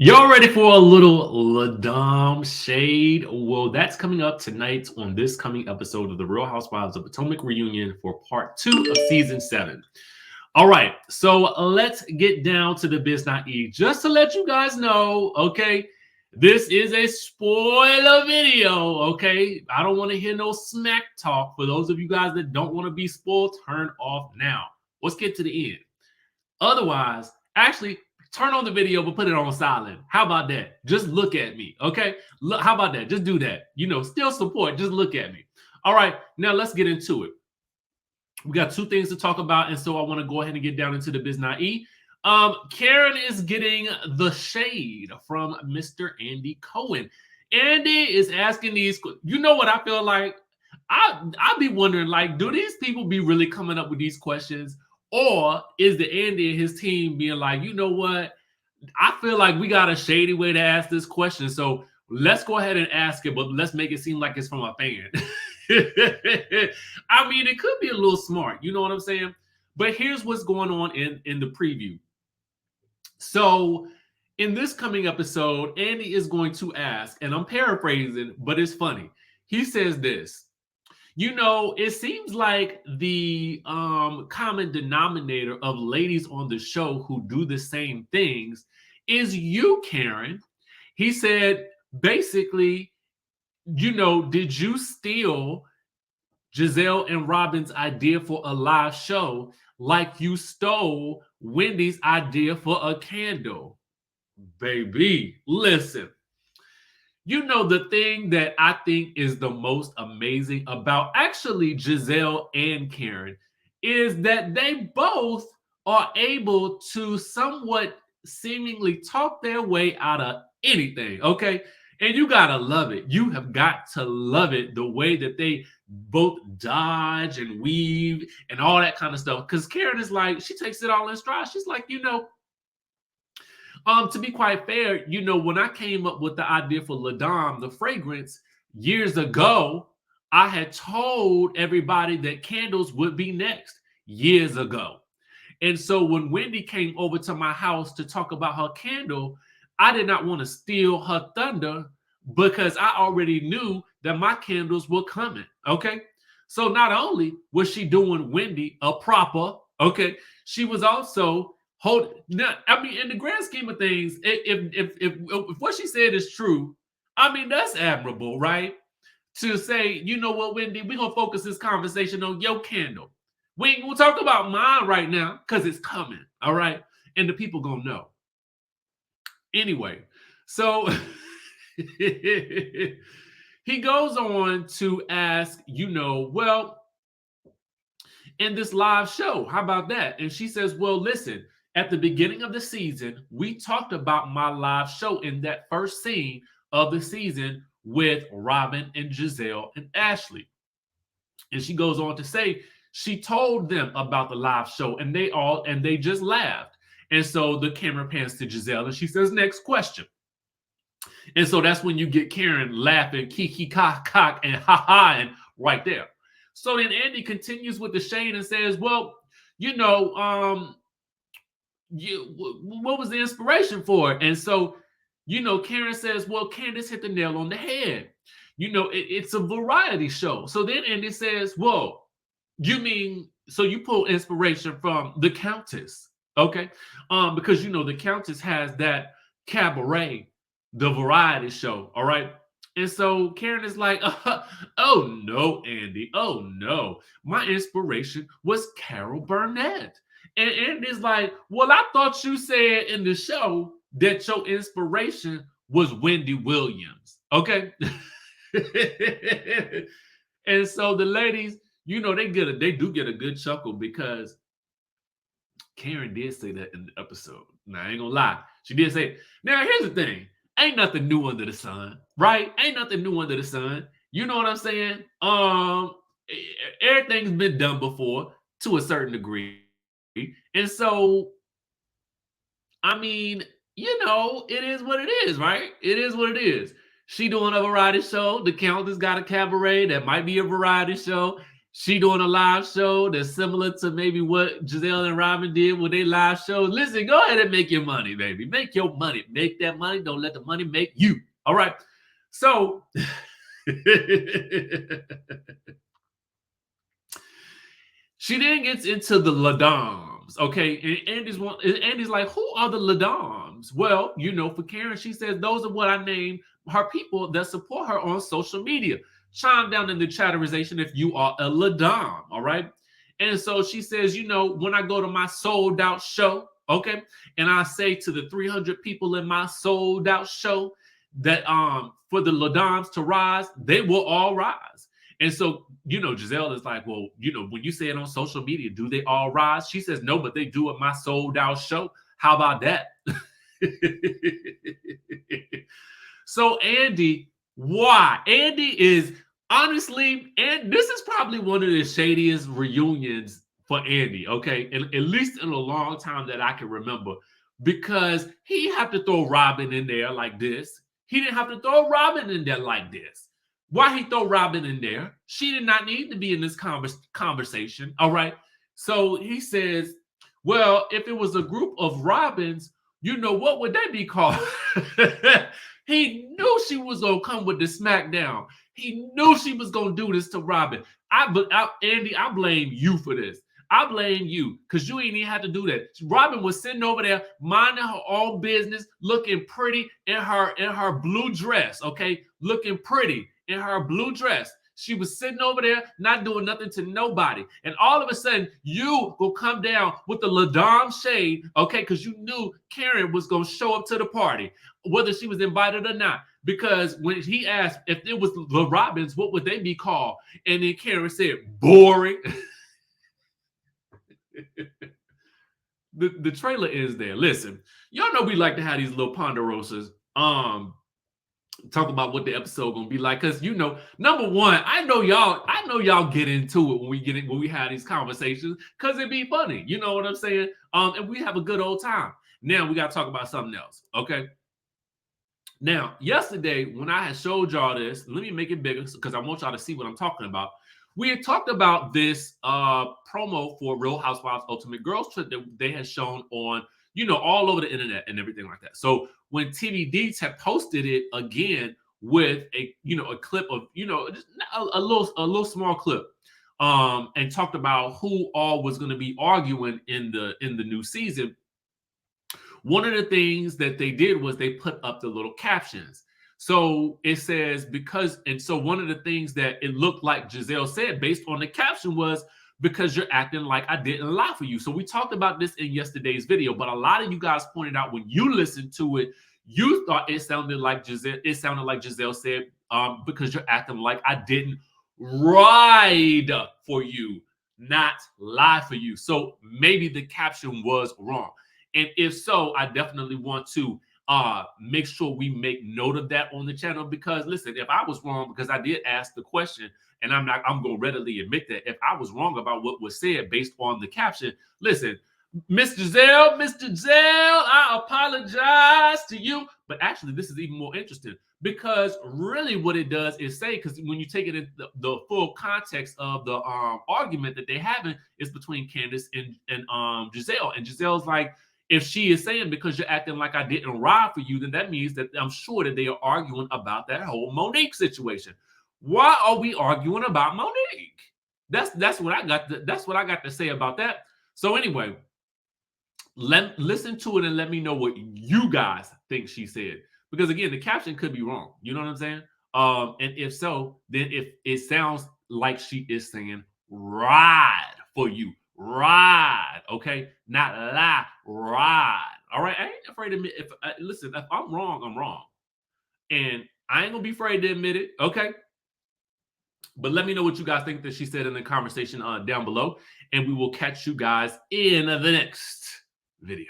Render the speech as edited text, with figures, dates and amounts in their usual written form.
Y'all ready for a little ladon shade? Well, that's coming up tonight on this coming episode of the Real Housewives of Potomac reunion for part 2 of season 7. All right, so let's get down to the biz not e. Just to let you guys know, okay, this is a spoiler video, okay? I don't want to hear no smack talk. For those of you guys that don't want to be spoiled, turn off now. Let's get to the end. Otherwise, actually, turn on the video but put it on silent. How about that? Just look at me, okay? Look, how about that? Just do that. Still support. Just look at me. All right, now let's get into it. We got two things to talk about, and so I want to go ahead and get down into the business. Karen is getting the shade from Mr. Andy Cohen. Andy is asking these. You know what I feel like? I be wondering, like, do these people be really coming up with these questions, or is the Andy and his team being like, you know what? I feel like we got a shady way to ask this question, so let's go ahead and ask it, but let's make it seem like it's from a fan. I mean, it could be a little smart, you know what I'm saying? But here's what's going on in the preview. So, in this coming episode, Andy is going to ask, and I'm paraphrasing, but it's funny. He says this. It seems like the common denominator of ladies on the show who do the same things is you, Karen. He said, basically, did you steal Gizelle and Robin's idea for a live show like you stole Wendy's idea for a candle? Baby, listen. The thing that I think is the most amazing about actually Gizelle and Karen is that they both are able to somewhat seemingly talk their way out of anything, okay? And you gotta love it. You have got to love it the way that they both dodge and weave and all that kind of stuff. Because Karen is like, she takes it all in stride. She's like, to be quite fair, when I came up with the idea for ladon, the fragrance, years ago, I had told everybody that candles would be next years ago. And so when Wendy came over to my house to talk about her candle, I did not want to steal her thunder because I already knew that my candles were coming. Okay. So not only was she doing Wendy a proper, okay, she was also now. I mean, in the grand scheme of things, if what she said is true, I mean that's admirable, right? To say, you know what, Wendy, we're gonna focus this conversation on your candle. We ain't gonna talk about mine right now because it's coming, all right? And the people gonna know. Anyway, so he goes on to ask, well, in this live show, how about that? And she says, well, listen, at the beginning of the season, we talked about my live show in that first scene of the season with Robin and Gizelle and Ashley. And she goes on to say, she told them about the live show and they just laughed. And so the camera pans to Gizelle and she says, next question. And so that's when you get Karen laughing, kiki, cock, and ha ha, and right there. So then Andy continues with the shade and says, well, what was the inspiration for it? And so, Karen says, well, Candiace hit the nail on the head. It's a variety show. So then Andy says, whoa, you mean, so you pull inspiration from the Countess, okay? Because, the Countess has that cabaret, the variety show, all right? And so Karen is like, oh no, Andy, oh no. My inspiration was Carol Burnett. And Andy's like, well, I thought you said in the show that your inspiration was Wendy Williams, okay? And so the ladies, they do get a good chuckle because Karen did say that in the episode. Now, I ain't gonna lie. She did say it. Now, here's the thing. Ain't nothing new under the sun, right? Ain't nothing new under the sun. You know what I'm saying? Everything's been done before to a certain degree. And so, I mean, it is what it is, right? It is what it is. She doing a variety show. The Countess got a cabaret that might be a variety show. She doing a live show that's similar to maybe what Gizelle and Robin did with their live shows. Listen, go ahead and make your money, baby. Make your money. Make that money. Don't let the money make you. All right. So she then gets into the ladons, okay? And Andy's like, who are the ladons? Well, for Karen, she says those are what I named her people that support her on social media. Chime down in the chatterization if you are a ladon, all right? And so she says, when I go to my sold out show, okay, and I say to the 300 people in my sold out show that for the ladons to rise, they will all rise. And so, Gizelle is like, well, when you say it on social media, do they all rise? She says, no, but they do at my sold out show. How about that? So Andy, why? Andy is honestly, and this is probably one of the shadiest reunions for Andy, okay? And at least in a long time that I can remember, because he had to throw Robin in there like this. He didn't have to throw Robin in there like this. Why he throw Robin in there? She did not need to be in this conversation. All right. So he says, well, if it was a group of Robins, what would they be called? He knew she was going to come with the smackdown. He knew she was going to do this to Robin. Andy, I blame you for this. I blame you because you ain't even had to do that. Robin was sitting over there minding her own business, looking pretty in her blue dress, okay? Looking pretty in her blue dress. She was sitting over there, not doing nothing to nobody. And all of a sudden, you will come down with the ladon shade, okay? Because you knew Karen was going to show up to the party, whether she was invited or not. Because when he asked if it was the Robins, what would they be called? And then Karen said, boring. The trailer is there. Listen, y'all know we like to have these little ponderosas talk about what the episode gonna be like, because number one, I know y'all get into it when we have these conversations, because it be funny, you know what I'm saying? And we have a good old time. Now we gotta talk about something else, okay? Now, yesterday when I had showed y'all this, let me make it bigger because I want y'all to see what I'm talking about. We had talked about this promo for Real Housewives Ultimate Girls Trip that they had shown on, all over the internet and everything like that. So when TV Deets had posted it again with a clip of, just a little small clip, and talked about who all was going to be arguing in the new season. One of the things that they did was they put up the little captions. So it says so one of the things that it looked like Gizelle said based on the caption was, because you're acting like I didn't lie for you. So we talked about this in yesterday's video, but a lot of you guys pointed out when you listened to it, you thought it sounded like Gizelle said, because you're acting like I didn't ride for you, not lie for you. So maybe the caption was wrong. And if so, I definitely want to make sure we make note of that on the channel, because listen, if I was wrong, because I did ask the question, and I'm going to readily admit that if I was wrong about what was said based on the caption, listen, Miss Gizelle, I apologize to you. But actually, this is even more interesting, because really what it does is say, because when you take it in the full context of the argument that they're having is between Candiace and Gizelle. And Giselle's like, if she is saying because you're acting like I didn't ride for you, then that means that I'm sure that they are arguing about that whole Monique situation. Why are we arguing about Monique? That's what I got to say about that. So anyway, listen to it and let me know what you guys think she said. Because again, the caption could be wrong. You know what I'm saying? And if so, then if it sounds like she is saying ride for you. Ride, okay? Not lie, ride. All right, I ain't afraid to admit. Listen, if I'm wrong, I'm wrong, and I ain't gonna be afraid to admit it, okay? But let me know what you guys think that she said in the conversation down below, and we will catch you guys in the next video.